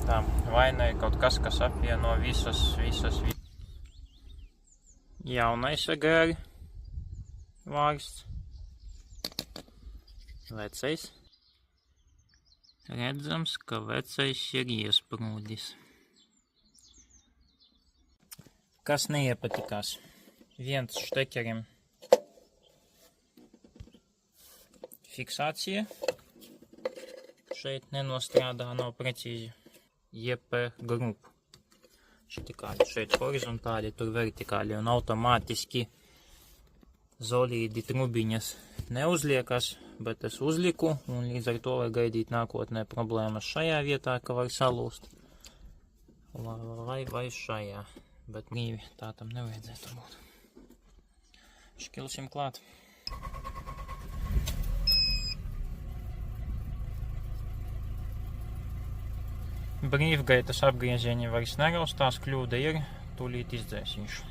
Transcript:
Tā, vaina ir kaut kas, kas apvieno visas. Jaunais agāri vārsts. Vecais. Redzams, ka vecais ir iesprūdis. Kas neiepatikās? Viens štekerim fiksācija. Šeit nenostrādā, nav precīzi. JP grupu. Šeit horizontāli, tur vertikāli un automātiski zolīdi trubiņas neuzliekas, bet es uzliku un līdz ar to var gaidīt nākotnē problēmas šajā vietā, ka var salūst. Vai šajā, bet brīvi tā tam nevajadzētu būt. Škilsim klāt. Brīvgaitas apgriezieni vairs neraustās, kļūda ir, tūlīt izdzēsīšu.